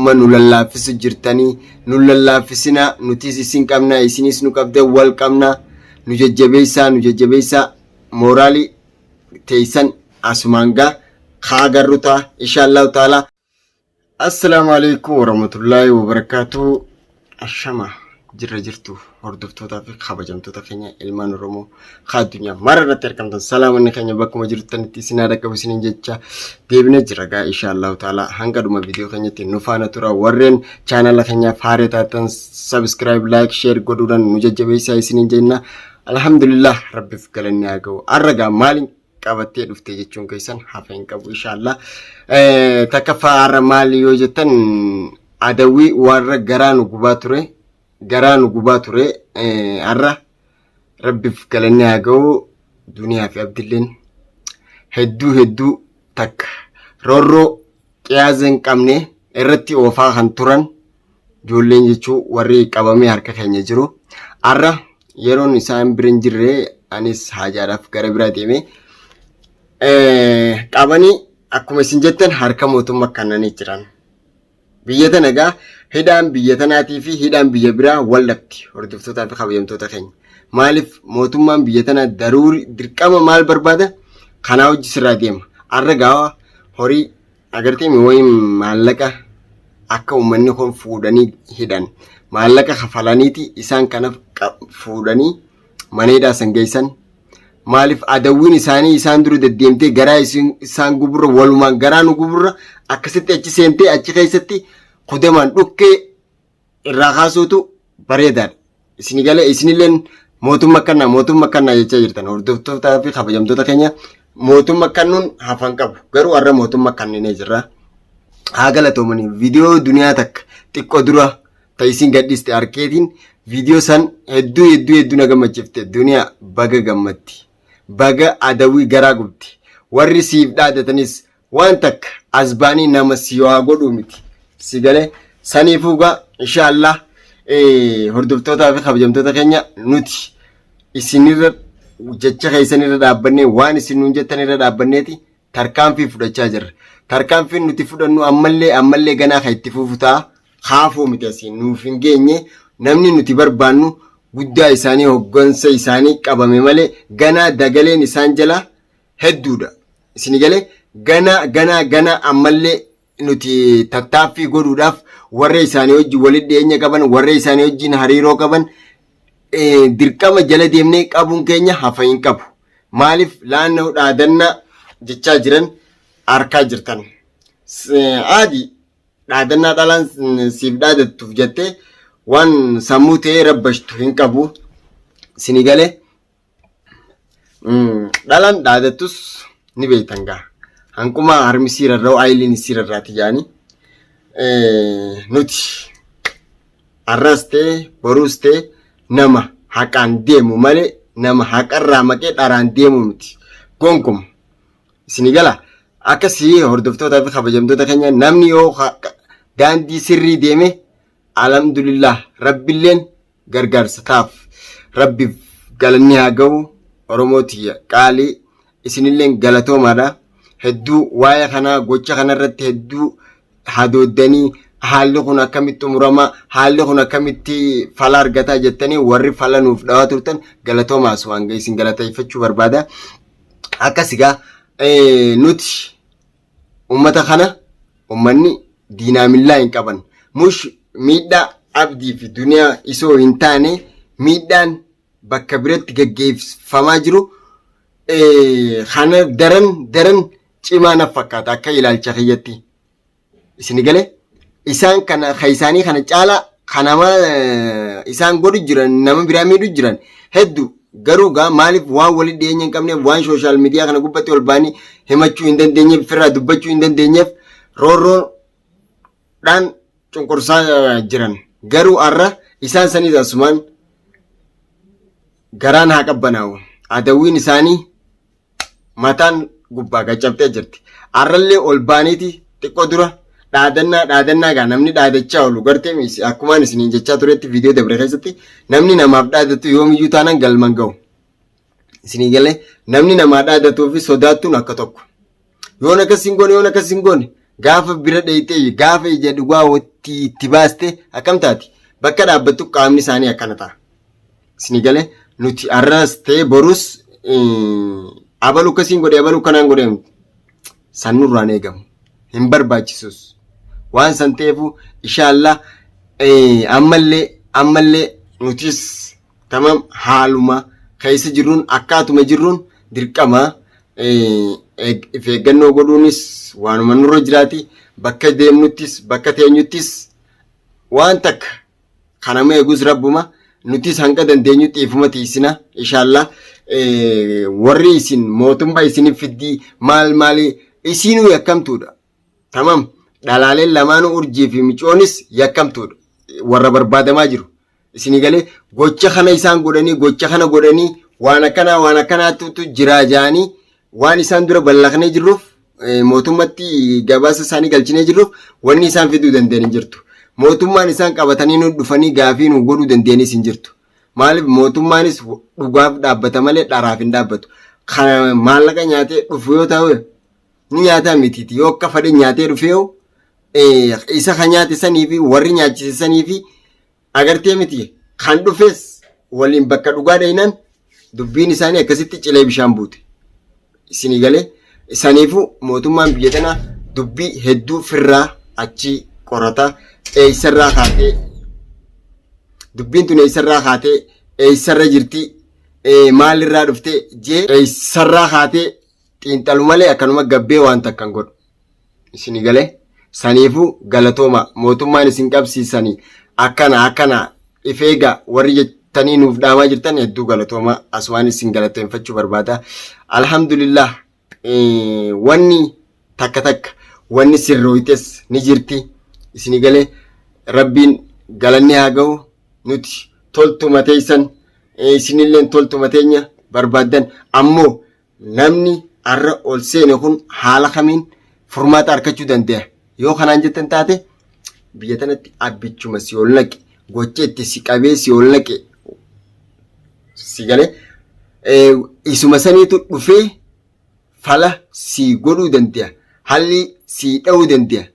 uma nu lallaafisu jirtanii nu lallaafisina nutis isin qabna isinis nu qabde wal qabna nu jajjabeessa morali teessan asumanga khaagarruta inshallah taala. Assalamu alaikum warahmatullahi wabarakatuh. Ashama jirtu hordoftoota fi kabajamtoota keenya ilmaan Oromoo addunyaa mararratti argamtan salaamanni keenya bakkuma jirtanitti isin dhaqqabu isiniin jecha deebinee jira gaa inshallah taala hanga dhuma viidiyoo keenyatti nu faana tura warreen chaanala keenya haaraa taatan subscribe like share godhuudhaan nu jajjabeessaa isiniin jenna. Alhamdulillah rabbiif galanni haa ga'u. Arragaa maaliin qabattee dhufte jechuun keessan hafa hin qabu inshallah. Takka faara maali yoo jettan adawii warra garaa nu gubaa ture arra rabbiif galanni haa ga'u. Duniyaa fi abdilleen hedduu takka roorroo qiyaaza hin qabne irratti oofaa kan turan ijoolleen jechuu warri qabamee harka keenya jiru arra yeroon isaan birin jirre anis haajaadhaaf gara biraa deeme qabanii akkuma isin jettan harka mootummaa kannanii jiran. Biyya tanagaa hidhaan biyya tanaatii fi hidhaan biyya biraa wal dhabdi hordoftootaa fi kabajamtoota keenya. Maaliif mootummaan biyya tanaa daruuri dirqama maal barbaada kanaa hojii sirraa deema. Arra gaawa horii agartee wayii maallaqa akka uummanni kun fuudhanii hidhan maallaqa kafalaniiti isaan kanaaf fuudhanii maneedhaa san geessan. Maaliif adawwiin isaanii isaan dura deddeemtee garaa isaan guburra walumaan garaa nu guburra akkasitti achi seentee achi keessatti kudamaan dhukkee irraa kaasuutu bareedaadha. Isin galee isinilleen mootummaa kannaa jechaa jirtan hordoftootaa fi kabajamtoota keenya mootummaa kannuun hafan qabu garuu har'a mootummaa kanneenee jirra. Haa galatoomanii viidiyoo duniyaa takka xiqqoo dura ta'isin gadhiiste arkeetiin viidiyoo san hedduu na gammachiifte duniyaa baga gammatti. Baga adawii garaa gubdi warri siif dhaadatanis waan takka asbaanii nama siyaa godhu miti si galee saniifuugaa inshallah hordoftootaa fi kabajamtoota keenya nuti isinirra jecha keessanirra dhaabbannee waan isin nuun jettanirra dhaabbanneeti tarkaanfii fudhachaa jirra. Tarkaanfiin nuti fudhannu ammallee ganaa kan itti fufutaa haafuu miti asiin nuuf hin geenye namni nuti barbaannu guddaa isaanii hoggansa isaanii qabame malee ganaa dagaleen isaan jala hedduudha. Isin galee ganaa ammallee nuti tattaaffii godhuudhaaf warra isaanii wajjin walitti dhiyeenya qaban warra isaanii wajjin hariiroo qaban dirqama jala deemnee qabuun keenya hafa hin qabu. Maaliif laannoo dhaadannaa jechaa jiran harkaa jirtan. Aadi dhaadannaa dhalaan siif dhaadattuuf jettee waan sammuu ta'ee rabbashtu hin qabu. Isin galee dhalaan dhaadattus ni beektan gaa. Hanquma harmi siirarraa aayiliin siirarraati jaani. Nuti arras ta'e boruus ta'e nama haqaan deemu malee nama haqarraa maqee dharaan deemu miti. Gonkumaa isin gala akkasii hordoftootaa fi kabajamtoota keenya namni yoo daandii sirrii deeme alhamdulillah rabbilleen gargaarsa taaf rabbiif galanni haa ga'u. Oromooti qaalii isinilleen galatoomaadha. Hedduu waa'ee kanaa gocha kanarratti hedduu hadoodanii haalli kun akkamitti umurama haalli kun akkamitti fala argataa jettanii warri fala nuuf dhawaa turtan galatoomaas waan isin galateeffachuu barbaada. Akkasigaa nuti ummata kana ummanni diinaamillaa hin qaban mush miidhaa abdii fi duniyaa isoo hin taane miidhaan bakka biratti gaggeeffamaa jiru kana daran cimaa na fakkaata akka ilaalcha kiyyatti. Isin galee isaan kana isaanii kana caala kanama isaan godhu jiran nama biraa miidhu jiran hedduu garuu gaa maaliif waan walitti dhiyeenya hin qabneef waan sooshaal miidiyaa kana gubbatti ol baanii himachuu hin dandeenyeef firraa dubbachuu hin dandeenyeef roorroodhaan cunqursaa jiran garuu har'a isaan saniis asumaan garaan haa qabbanaa'u adawwiin isaanii mataan gubbaa gacabtee jirti. Har'allee ol baaniiti xiqqoo dura dhaadannaa gaa namni dhaadachaa oolu gartee akkumaan isiniin jechaa turetti viidiyoo dabre keessatti namni namaaf dhaadatu yoomiyyuu taanaan galman ga'u. Isinii galee namni namaa dhaadatuu fi sodaattuun akka tokko. Yoon akkas hin goone gaafa bira dheeytee gaafa ija dhugaa itti baaste akkam taati bakka dhaabbattu qaamni isaanii akkana ta'a. Isin galee nuti arras ta'e borus abalu kasiin godhe abalu kanaan godhe sanurraan eegamu hin barbaachisus waan san ta'eefu inshallah ammallee nutis tamam haaluma keessa jirruun akkaatuma jirruun dirqama if eeggannoo godhuunis waanuma nurra jiraati bakka deemnuttis bakka teenyuttis waan takka kanama eegus rabbuma nutis hanga dandeenyutti ifuma tiisina inshallah warri isin mootummaa isiniif fiddii maali isinuu yakkamtuudha tamam dhalaaleen lamaanuu urjii fi micoonis yakkamtuudha warra barbaadamaa jiru isin galee gocha kana isaan godhanii waan akkanaatu jiraa jaanii waan isaan dura ballaqnee jirruuf mootummatti gabaasa isaanii galchinee jirruuf wanni isaan fiduu dandeenye jirtu. Mootummaan isaan qabatanii nu dhufanii gaafii nu godhuu dandeenyis hin jirtu. Maaliif mootummaanis dhugaaf dhaabbata malee dharaaf hin dhaabbatu. Kana maallaqa nyaatee dhufu yoo ta'u ni nyaata mitiiti yoo akka fadhe nyaatee dhufee isa kan nyaate sanii fi warri nyaachise sanii fi agartee miti kan dhufes waliin bakka dhugaa dhayinan dubbiin isaanii akkasitti cilee bishaan buute. Isin galee saniifu mootummaan biyya tanaa dubbii hedduu firraa achi qorata eessarraa kaatee dubbiin tun eessarraa kaatee eessarra jirti maalirraa dhuftee jee eessarraa kaatee xiinxalu malee akkanuma gabbee waan takkan godhu. Isin galee saniifu galatooma mootummaan isin qabsiisanii akkana ifeega warri jettanii nuuf dhaamaa jirtan hedduu galatooma aswaan isin galateeffachuu barbaada. Alhamdulillah wanni takka wanni sirrooytes ni jirti. Isin galee rabbiin galanni haa ga'u nuti toltuma teessan isinillee toltuma teenya barbaadan ammoo namni arra ol seene kun haala kamiin furmaata argachuu danda'a yoo kanaan jettan taate biyya tanatti abbichuma si ol naqe gocha itti si qabee si ol naqe si galee isuma saniitu dhufee fala si godhuu danda'a halli si dha'uu danda'a.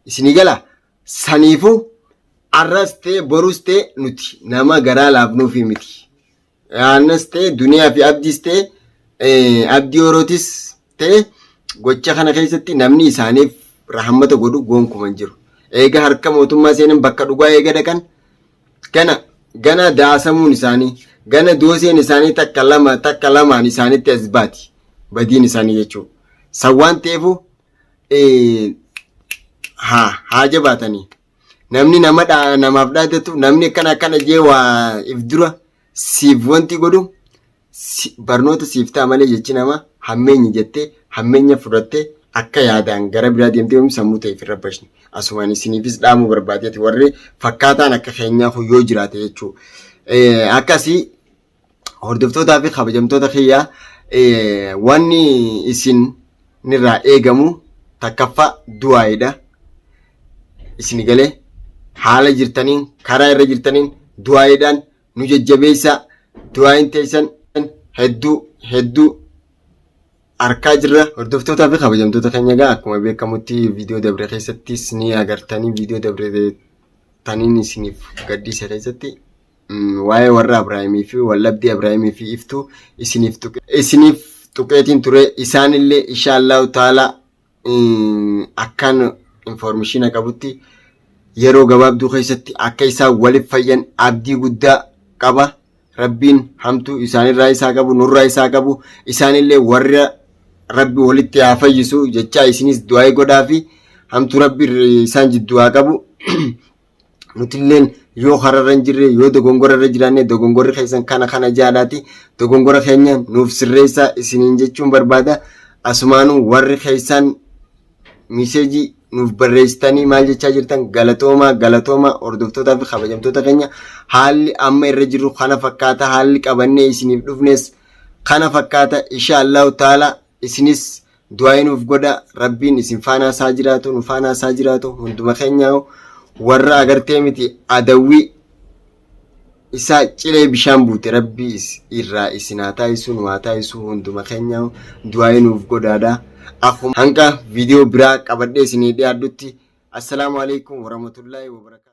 Isin gala saniifu arras ta'e borus ta'e nuti nama garaa laafnuufi miti. Aannas ta'e duniyaa fi abdiis ta'e abdii horootis ta'e gocha kana keessatti namni isaaniif rahmata godhu gonkuman jiru. Eega harka mootummaa seenan bakka dhugaa eega dhaqan gana daasamuun isaanii gana dooseen isaanii takka lamaan isaanitti as baati badiin isaanii jechuudha. Sawwaan ta'eefu haa jabaatanii namni namaaf dhaadatu namni akkana jee waa if dura siif wanti godhu barnoota siif ta'a malee jechi nama hammeenya jettee hammeenya fudhattee akka yaadaan gara biraa deemtee sammuu ta'eef irra bashni asumaan isiniifis dhaamuu barbaadeeti warri fakkaataan akka keenyaaf yoo jiraate jechuudha. Akkasii hordoftootaa fi kabajamtoota kiyyaa wanni isin nirraa eegamu takkaffaa du'aayidha. Isin galee haala jirtaniin karaa irra jirtaniin du'aayidhaan nu jajjabeessa du'aayin teessan hedduu arkaa jirra. Hordoftootaa fi kabajamtoota keenya egaa akkuma beekamutti viidiyoo dabre keessattis ni agartanii viidiyoo dabre taniin isiniif gaddise keessatti waa'ee warra Abrahaamii fi wallabdii Abrahaamii fi iftuu isiniif tuqeetiin ture isaanillee inshaallahu taala akkan information qabutti yeroo gabaabduu keessatti akka isaan waliif fayyan abdii guddaa qaba. Rabbiin hamtuu isaanirraa isaa qabu nurraa isaa qabu isaanillee warra rabbi walitti haa fayyisu jecha isinis du'aa godhaa fi hamtuu rabbi isaan jidduu haa qabu. Nutilleen yoo hararra hin jirre yoo dogongora irra jiraanne dogongorri keessan kana jaalaati dogongora keenya nuuf sirreessa isiniin jechuun barbaada. Asumaanuu warri keessan miseejii nuuf barreessitanii maal jechaa jirtan galatooma hordoftootaa fi kabajamtoota keenya haalli amma irra jirru kana fakkaata haalli qabannee isiniif dhufnes kana fakkaata inshaallahu taala isinis du'aa nuuf godha rabbiin isin faana isaa jiraatu nu faana isaa jiraatu hunduma keenya warra agartee miti adawwii isaa cilee bishaan buute rabbii irraa isin haa taasisu nu haa taasisu hunduma keenya du'aa nuuf godhaadha. Akkuma hanga viidiyoo biraa qabadhee isinii dhiyaadhutti Assalaamu alaikum warahmatullahi wabarakatuh.